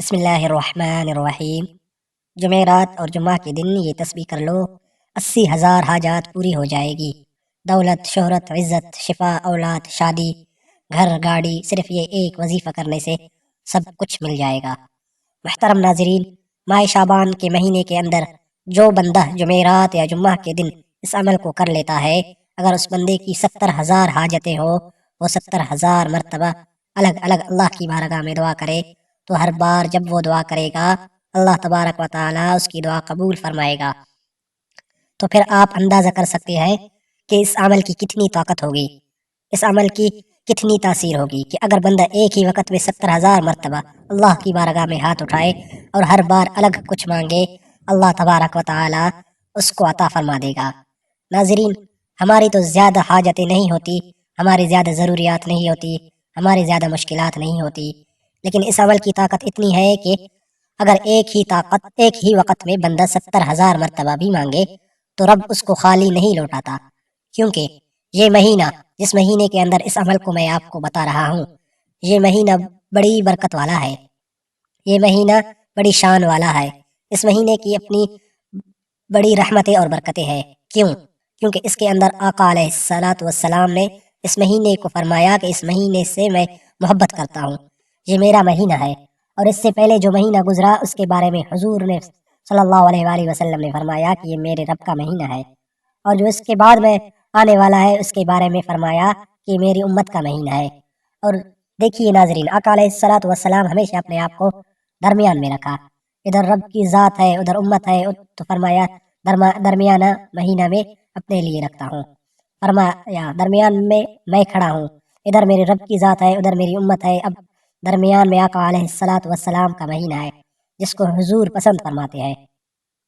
بسم اللہ الرحمن الرحیم۔ جمعرات اور جمعہ کے دن یہ تسبیح کر لو، 80,000 حاجات پوری ہو جائے گی۔ دولت، شہرت، عزت، شفا، اولاد، شادی، گھر، گاڑی، صرف یہ ایک وظیفہ کرنے سے سب کچھ مل جائے گا۔ محترم ناظرین، ماہ شعبان کے مہینے کے اندر جو بندہ جمعرات یا جمعہ کے دن اس عمل کو کر لیتا ہے، اگر اس بندے کی 70,000 حاجتیں ہو، وہ 70,000 مرتبہ الگ الگ اللہ کی بارگاہ میں دعا کرے، تو ہر بار جب وہ دعا کرے گا اللہ تبارک و تعالی اس کی دعا قبول فرمائے گا۔ تو پھر آپ اندازہ کر سکتے ہیں کہ اس عمل کی کتنی طاقت ہوگی، اس عمل کی کتنی تاثیر ہوگی کہ اگر بندہ ایک ہی وقت میں 70,000 مرتبہ اللہ کی بارگاہ میں ہاتھ اٹھائے اور ہر بار الگ کچھ مانگے، اللہ تبارک و تعالی اس کو عطا فرما دے گا۔ ناظرین، ہماری تو زیادہ حاجتیں نہیں ہوتی، ہماری زیادہ ضروریات نہیں ہوتی، ہماری زیادہ مشکلات نہیں ہوتی، لیکن اس عمل کی طاقت اتنی ہے کہ اگر ایک ہی وقت میں بندہ 70,000 مرتبہ بھی مانگے تو رب اس کو خالی نہیں لوٹاتا، کیونکہ یہ مہینہ، جس مہینے کے اندر اس عمل کو میں آپ کو بتا رہا ہوں، یہ مہینہ بڑی برکت والا ہے، یہ مہینہ بڑی شان والا ہے۔ اس مہینے کی اپنی بڑی رحمتیں اور برکتیں ہیں۔ کیونکہ اس کے اندر آقا علیہ الصلاۃ والسلام نے اس مہینے کو فرمایا کہ اس مہینے سے میں محبت کرتا ہوں، یہ میرا مہینہ ہے۔ اور اس سے پہلے جو مہینہ گزرا اس کے بارے میں حضور نے صلی اللہ علیہ وآلہ وسلم نے فرمایا کہ یہ میرے رب کا مہینہ ہے، اور جو اس کے بعد میں آنے والا ہے اس کے بارے میں فرمایا کہ میری امت کا مہینہ ہے۔ اور دیکھیے ناظرین، آقا علیہ الصلاۃ والسلام ہمیشہ اپنے آپ کو درمیان میں رکھا، ادھر رب کی ذات ہے ادھر امت ہے، تو فرمایا درمیانہ مہینہ میں اپنے لیے رکھتا ہوں، فرمایا درمیان میں کھڑا ہوں، ادھر میرے رب کی ذات ہے ادھر میری امت ہے، اب درمیان میں آقا علیہ الصلاۃ والسلام کا مہینہ ہے جس کو حضور پسند فرماتے ہیں۔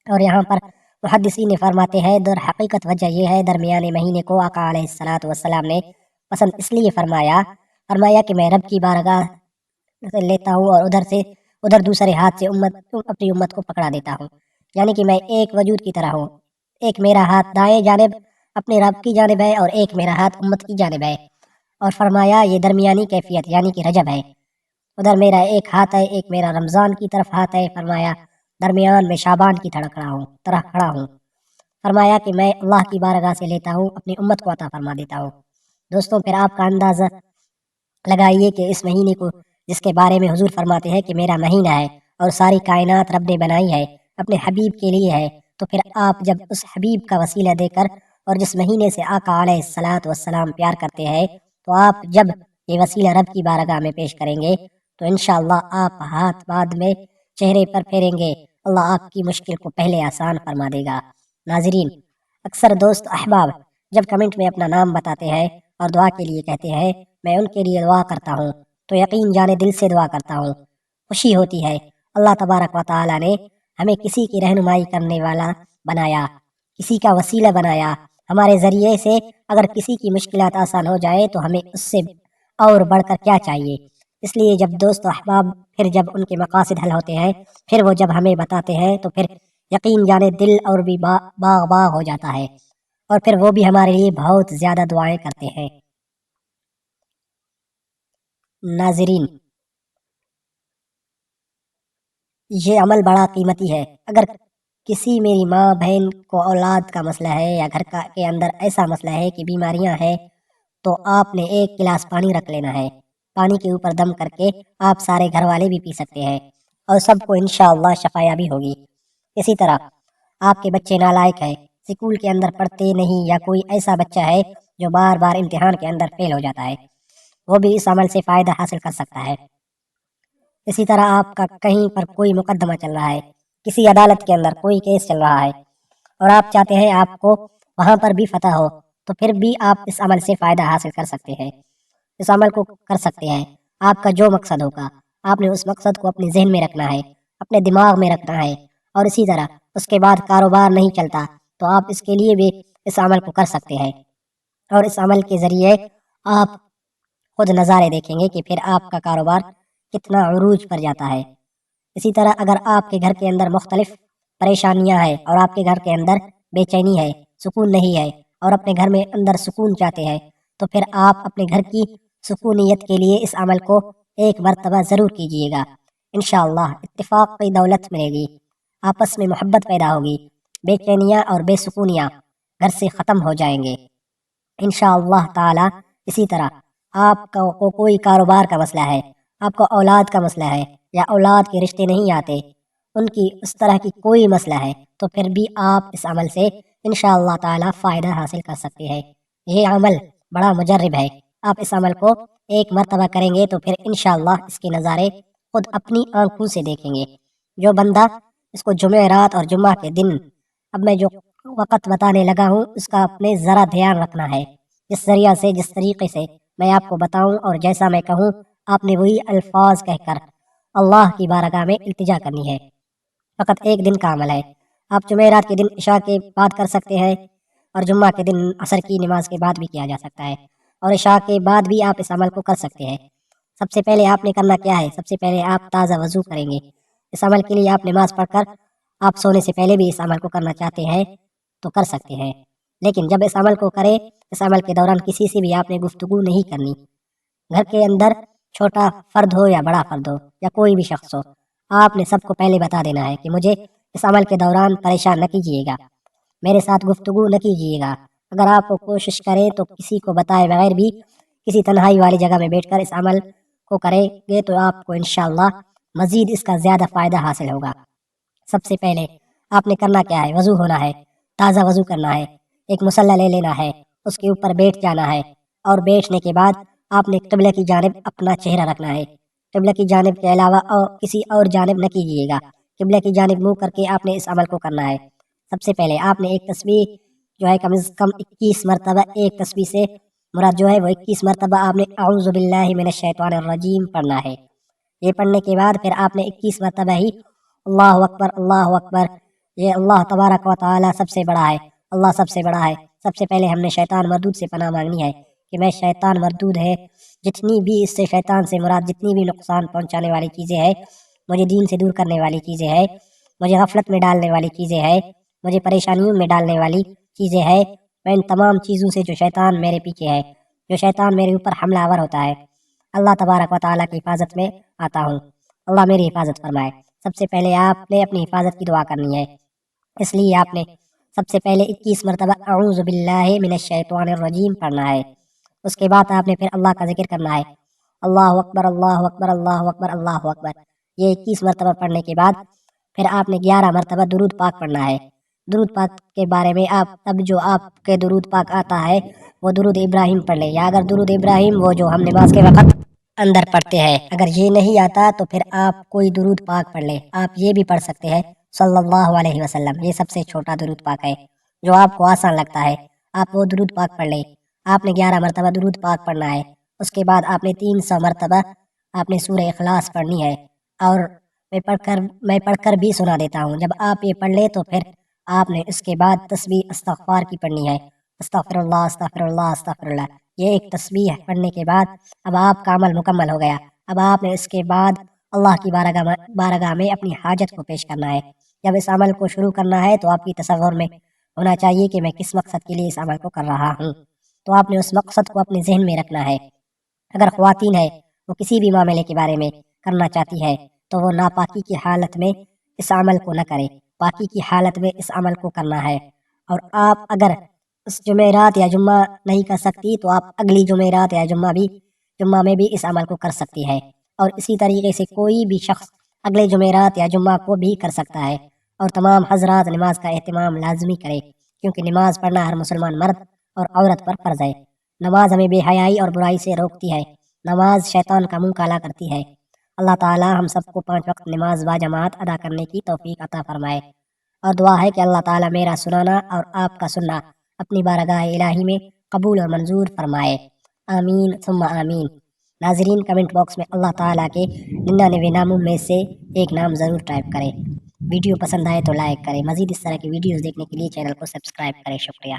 اور یہاں پر محدثین فرماتے ہیں در حقیقت وجہ یہ ہے درمیانے مہینے کو آقا علیہ الصلاۃ والسلام نے پسند اس لیے فرمایا کہ میں رب کی بارگاہ سے لیتا ہوں اور ادھر دوسرے ہاتھ سے اپنی امت کو پکڑا دیتا ہوں، یعنی کہ میں ایک وجود کی طرح ہوں، ایک میرا ہاتھ دائیں جانب اپنے رب کی جانب ہے اور ایک میرا ہاتھ امت کی جانب ہے۔ اور فرمایا یہ درمیانی کیفیت یعنی کہ رجب ہے، ادھر میرا ایک ہاتھ ہے، ایک میرا رمضان کی طرف ہاتھ ہے، فرمایا درمیان میں شعبان کی طرح کھڑا ہوں، فرمایا کہ میں اللہ کی بارگاہ سے لیتا ہوں، اپنی امت کو عطا فرما دیتا ہوں۔ دوستوں، پھر آپ کا اندازہ لگائیے کہ اس مہینے کو جس کے بارے میں حضور فرماتے ہیں کہ میرا مہینہ ہے اور ساری کائنات رب نے بنائی ہے اپنے حبیب کے لیے ہے، تو پھر آپ جب اس حبیب کا وسیلہ دے کر اور جس مہینے سے آقا علیہ الصلاۃ والسلام پیار کرتے ہیں، تو آپ جب یہ وسیلہ رب کی بارگاہ میں پیش کریں گے تو انشاءاللہ آپ ہاتھ بعد میں چہرے پر پھیریں گے، اللہ آپ کی مشکل کو پہلے آسان فرما دے گا۔ ناظرین، اکثر دوست احباب جب کمنٹ میں اپنا نام بتاتے ہیں اور دعا کے لیے کہتے ہیں میں ان کے لیے دعا کرتا ہوں، تو یقین جانے دل سے دعا کرتا ہوں، خوشی ہوتی ہے۔ اللہ تبارک و تعالی نے ہمیں کسی کی رہنمائی کرنے والا بنایا، کسی کا وسیلہ بنایا، ہمارے ذریعے سے اگر کسی کی مشکلات آسان ہو جائے تو ہمیں اس سے اور بڑھ کر کیا چاہیے۔ اس لیے جب دوست احباب پھر جب ان کے مقاصد حل ہوتے ہیں، پھر وہ جب ہمیں بتاتے ہیں تو پھر یقین جانے دل اور بھی باغ ہو جاتا ہے، اور پھر وہ بھی ہمارے لیے بہت زیادہ دعائیں کرتے ہیں۔ ناظرین، یہ عمل بڑا قیمتی ہے۔ اگر کسی میری ماں بہن کو اولاد کا مسئلہ ہے یا گھر کے اندر ایسا مسئلہ ہے کہ بیماریاں ہیں، تو آپ نے ایک گلاس پانی رکھ لینا ہے، پانی کے اوپر دم کر کے آپ سارے گھر والے بھی پی سکتے ہیں اور سب کو انشاءاللہ شفایابی ہوگی۔ اسی طرح آپ کے بچے نالائق ہیں، سکول کے اندر پڑھتے نہیں، یا کوئی ایسا بچہ ہے جو بار بار امتحان کے اندر فیل ہو جاتا ہے، وہ بھی اس عمل سے فائدہ حاصل کر سکتا ہے۔ اسی طرح آپ کا کہیں پر کوئی مقدمہ چل رہا ہے، کسی عدالت کے اندر کوئی کیس چل رہا ہے اور آپ چاہتے ہیں آپ کو وہاں پر بھی فتح ہو، تو پھر بھی آپ اس عمل سے فائدہ حاصل کر سکتے ہیں، اس عمل کو کر سکتے ہیں۔ آپ کا جو مقصد ہوگا آپ نے اس مقصد کو اپنے ذہن میں رکھنا ہے، اپنے دماغ میں رکھنا ہے، اور اسی طرح اس کے بعد کاروبار نہیں چلتا تو آپ اس کے لیے بھی اس عمل کو کر سکتے ہیں، اور اس عمل کے ذریعے آپ خود نظارے دیکھیں گے کہ پھر آپ کا کاروبار کتنا عروج پر جاتا ہے۔ اسی طرح اگر آپ کے گھر کے اندر مختلف پریشانیاں ہیں اور آپ کے گھر کے اندر بے چینی ہے، سکون نہیں ہے، اور اپنے گھر میں اندر سکون چاہتے ہیں، تو پھر آپ اپنے گھر کی سکونیت کے لیے اس عمل کو ایک مرتبہ ضرور کیجیے گا۔ इंशाअल्लाह इत्तिफाक की दौलत मिलेगी, आपस में मोहब्बत पैदा होगी, बेचैनियाँ और बेसुकूनियाँ घर से ख़त्म हो जाएंगे इंशाअल्लाह ताला। इसी तरह आपका को कोई कारोबार का मसला है, आपको औलाद का मसला है या औलाद के रिश्ते नहीं आते, उनकी उस तरह की कोई मसला है, तो फिर भी आप इस अमल से इंशाअल्लाह ताला फ़ायदा हासिल कर सकते हैं। ये अमल बड़ा मुजर्रब है। आप इस अमल को एक मरतबा करेंगे तो फिर इंशाअल्लाह इसके नज़ारे खुद अपनी आंखों से देखेंगे। जो बंदा इसको जुमेरात और जुम्मा के दिन, अब मैं जो वक़्त बताने लगा हूँ उसका अपने ज़रा ध्यान रखना है। जिस जरिया से, जिस तरीके से मैं आपको बताऊँ और जैसा मैं कहूँ, आपने वही अल्फाज कहकर अल्लाह की बारगाह में इल्तिजा करनी है। फ़कत एक दिन का अमल है। आप जुमेरात के दिन इशा के बाद कर सकते हैं और जुम्मा के दिन असर की नमाज के बाद भी किया जा सकता है, और इशा के बाद भी आप इस अमल को कर सकते हैं। सबसे पहले आपने करना क्या है, सबसे पहले आप ताज़ा वज़ू करेंगे। इस अमल के लिए आप नमाज पढ़कर आप सोने से पहले भी इस अमल को करना चाहते हैं तो कर सकते हैं, लेकिन जब इस अमल को करें, इस अमल के दौरान किसी से भी आपने गुफ्तगू नहीं करनी। घर के अंदर छोटा फर्द हो या बड़ा फर्द हो या कोई भी शख्स हो, आपने सबको पहले बता देना है कि मुझे इस अमल के दौरान परेशान न कीजिएगा, मेरे साथ गुफ्तगू न कीजिएगा। अगर आप कोशिश करें तो किसी को बताए बगैर भी किसी तन्हाई वाली जगह में बैठकर इस अमल को करेंगे तो आपको इंशाअल्लाह मज़ीद इसका ज़्यादा फ़ायदा हासिल होगा। सबसे पहले आपने करना क्या है, वज़ू होना है, ताज़ा वज़ू करना है, एक मुसल्ला ले लेना है, उसके ऊपर बैठ जाना है, और बैठने के बाद आपने क़िबला की जानिब अपना चेहरा रखना है। क़िबला की जानिब के अलावा और किसी और जानिब न कीजिएगा। क़िबला की जानिब मुँह करके आपने इस अमल को करना है। सबसे पहले आपने एक तस्बीह जो है कम से कम 21 मरतबा, एक तस्बीह से मुराद जो है वो 21 मरतबा आपने औज़ु बिल्लाहि मिनश शैतानिर रजीम पढ़ना है। ये पढ़ने के बाद फिर आपने 21 मरतबा ही अल्लाहु अकबर, अल्लाहु अकबर, ये अल्लाह तबारक व तआला सबसे बड़ा है, अल्लाह सबसे बड़ा है। सबसे पहले हमने शैतान मरदूद से पनाह मांगनी है कि मैं शैतान मरदूद है, जितनी भी इससे शैतान से मुराद जितनी भी नुकसान पहुँचाने वाली चीज़ें हैं, मुझे दीन से दूर करने वाली चीज़ें हैं, मुझे गफलत में डालने वाली चीज़ें हैं, मुझे परेशानियों में डालने वाली चीज़ें हैं, मैं इन तमाम चीज़ों से जो शैतान मेरे पीछे है, जो शैतान मेरे ऊपर हमलावर होता है, अल्लाह तबारक व तआला की हिफाजत में आता हूँ, अल्लाह मेरी हिफाजत फरमाए। सबसे पहले आपने अपनी हिफाजत की दुआ करनी है, इसलिए आपने सबसे पहले 21 मरतबा औज़ु बिल्लाहि मिनश शैतानिर रजीम पढ़ना है। उसके बाद आपने फिर अल्लाह का जिक्र करना है, अल्लाहु अकबर, अल्लाहु अकबर, अल्लाहु अकबर, अल्लाहु अकबर। ये 21 मरतबा पढ़ने के बाद फिर आपने 11 मरतबा दुरूद पाक पढ़ना है। दुरूद पाक के बारे में आप अब जो आपके दुरूद पाक आता है वो दुरूद इब्राहिम पढ़ ले, या अगर दुरूद इब्राहिम वो जो हम नमाज के वक़्त अंदर पढ़ते हैं, अगर ये नहीं आता तो फिर आप कोई दुरूद पाक पढ़ ले। आप ये भी पढ़ सकते हैं सल्लल्लाहु अलैहि वसल्लम, ये सबसे छोटा दुरूद पाक है जो आपको आसान लगता है, आप वो दुरूद पाक पढ़ ले। आपने 11 मरतबा दुरूद पाक पढ़ना है। उसके बाद आपने 300 मरतबा आपने सूरह इखलास पढ़नी है, और मैं पढ़कर भी सुना देता हूँ। जब आप ये पढ़ ले तो फिर आपने उसके बाद तस्बीह इस्तग़फ़ार की पढ़नी है, अस्तग़फ़िरुल्लाह अस्तग़फ़िरुल्लाह अस्तग़फ़िरुल्लाह। ये एक तस्बीह पढ़ने के बाद अब आपका अमल मुकम्मल हो गया। अब आपने इसके बाद अल्लाह की बारगाह में अपनी हाजत को पेश करना है। जब इस अमल को शुरू करना है तो आपकी तसव्वुर में होना चाहिए कि मैं किस मकसद के लिए इस अमल को कर रहा हूँ, तो आपने उस मकसद को अपने जहन में रखना है। अगर ख्वातीन है वो किसी भी मामले के बारे में करना चाहती है तो वो नापाकी की हालत में इस अमल को न करे, पाकी की हालत में इस अमल को करना है। और आप अगर इस जुमेरात या जुम्मा नहीं कर सकती तो आप अगली जुमेरात या जुम्मा में भी इस अमल को कर सकती है, और इसी तरीके से कोई भी शख्स अगले जुमेरात या जुम्मा को भी कर सकता है। और तमाम हजरात नमाज का एहतमाम लाजमी करें, क्योंकि नमाज पढ़ना हर मुसलमान मर्द और औरत पर फ़र्ज है। नमाज हमें बेहयाई और बुराई से रोकती है, नमाज शैतान का मुंह काला करती है। अल्लाह ताला हम सबको 5 वक्त नमाज बाजमात अदा करने की तौफीक अता फरमाए, और दुआ है कि अल्लाह ताला मेरा सुनाना और आपका सुनना अपनी बारगाह इलाही में कबूल और मंजूर फरमाए। आमीन सुम्मा आमीन। नाजरीन, कमेंट बॉक्स में अल्लाह ताला के 99 नामों में से एक नाम ज़रूर टाइप करें। वीडियो पसंद आए तो लाइक करें। मज़ीद इस तरह की वीडियोज़ देखने के लिए चैनल को सब्सक्राइब करें। शुक्रिया।